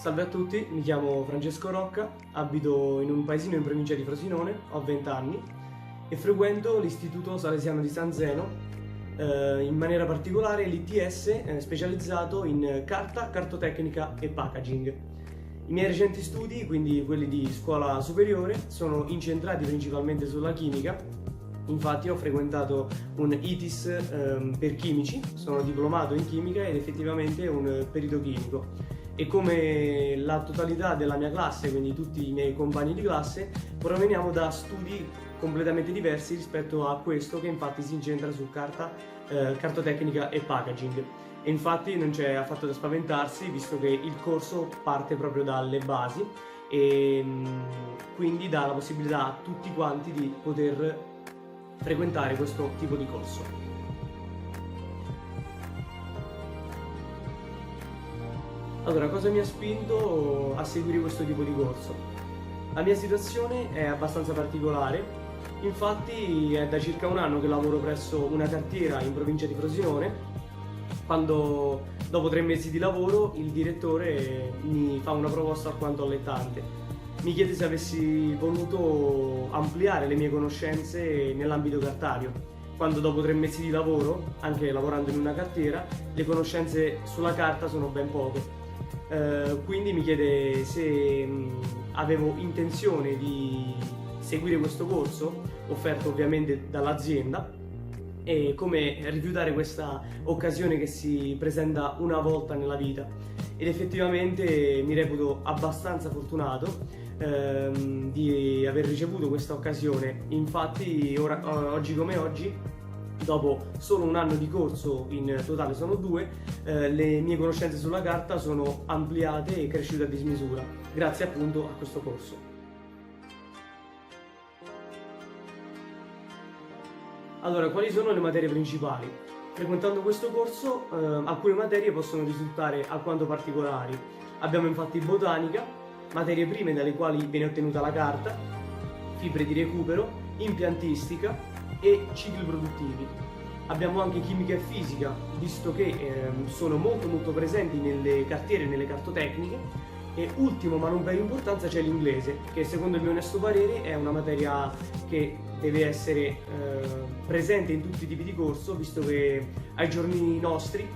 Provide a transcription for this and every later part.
Salve a tutti, mi chiamo Francesco Rocca, abito in un paesino in provincia di Frosinone, ho 20 anni e frequento l'Istituto Salesiano di San Zeno, in maniera particolare l'ITS specializzato in carta, cartotecnica e packaging. I miei recenti studi, quindi quelli di scuola superiore, sono incentrati principalmente sulla chimica. Infatti ho frequentato un ITIS per chimici, sono diplomato in chimica ed effettivamente un perito chimico. E come la totalità della mia classe, quindi tutti i miei compagni di classe, proveniamo da studi completamente diversi rispetto a questo, che infatti si incentra su carta, cartotecnica e packaging. E infatti non c'è affatto da spaventarsi, visto che il corso parte proprio dalle basi e quindi dà la possibilità a tutti quanti di poter frequentare questo tipo di corso. Allora, cosa mi ha spinto a seguire questo tipo di corso? La mia situazione è abbastanza particolare, infatti è da circa un anno che lavoro presso una cartiera in provincia di Frosinone, quando dopo 3 mesi di lavoro il direttore mi fa una proposta alquanto allettante. Mi chiede se avessi voluto ampliare le mie conoscenze nell'ambito cartario, quando dopo 3 mesi di lavoro, anche lavorando in una cartiera, le conoscenze sulla carta sono ben poche. Quindi mi chiede se avevo intenzione di seguire questo corso, offerto ovviamente dall'azienda, e come rifiutare questa occasione che si presenta una volta nella vita. Ed effettivamente mi reputo abbastanza fortunato di aver ricevuto questa occasione. Infatti oggi come oggi, dopo solo un anno di corso, in totale sono 2, le mie conoscenze sulla carta sono ampliate e cresciute a dismisura, grazie appunto a questo corso. Allora, quali sono le materie principali? Frequentando questo corso, alcune materie possono risultare alquanto particolari. Abbiamo infatti botanica, materie prime dalle quali viene ottenuta la carta, fibre di recupero, impiantistica e cicli produttivi. Abbiamo anche chimica e fisica, visto che sono molto presenti nelle cartiere e nelle cartotecniche. E ultimo, ma non per importanza, c'è l'inglese, che secondo il mio onesto parere è una materia che deve essere presente in tutti i tipi di corso, visto che ai giorni nostri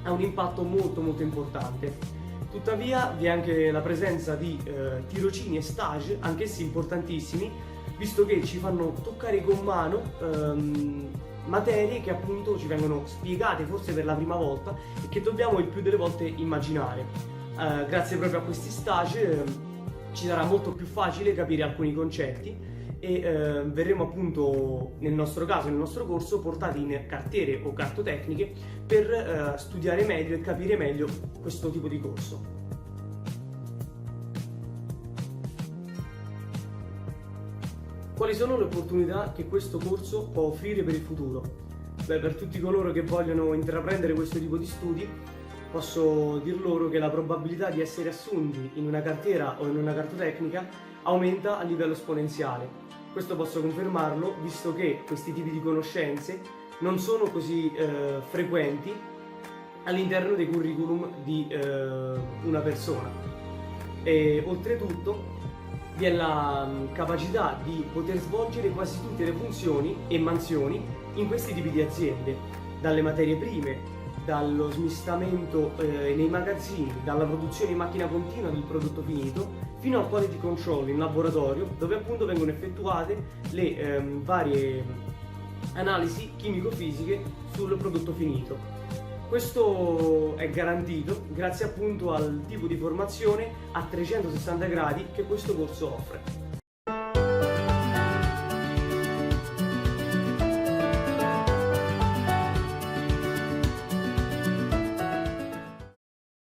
ha un impatto molto importante. Tuttavia vi è anche la presenza di tirocini e stage, anch'essi importantissimi, visto che ci fanno toccare con mano materie che appunto ci vengono spiegate forse per la prima volta e che dobbiamo il più delle volte immaginare. Grazie proprio a questi stage ci sarà molto più facile capire alcuni concetti e verremo appunto, nel nostro caso, nel nostro corso, portati in cartiere o cartotecniche per studiare meglio e capire meglio questo tipo di corso. Quali sono le opportunità che questo corso può offrire per il futuro? Per tutti coloro che vogliono intraprendere questo tipo di studi, posso dir loro che la probabilità di essere assunti in una cartiera o in una cartotecnica aumenta a livello esponenziale. Questo posso confermarlo, visto che questi tipi di conoscenze non sono così frequenti all'interno dei curriculum di una persona. E oltretutto vi è la capacità di poter svolgere quasi tutte le funzioni e mansioni in questi tipi di aziende, dalle materie prime, dallo smistamento nei magazzini, dalla produzione in macchina continua del prodotto finito, fino al quality control in laboratorio, dove appunto vengono effettuate le varie analisi chimico-fisiche sul prodotto finito. Questo è garantito grazie appunto al tipo di formazione a 360 gradi che questo corso offre.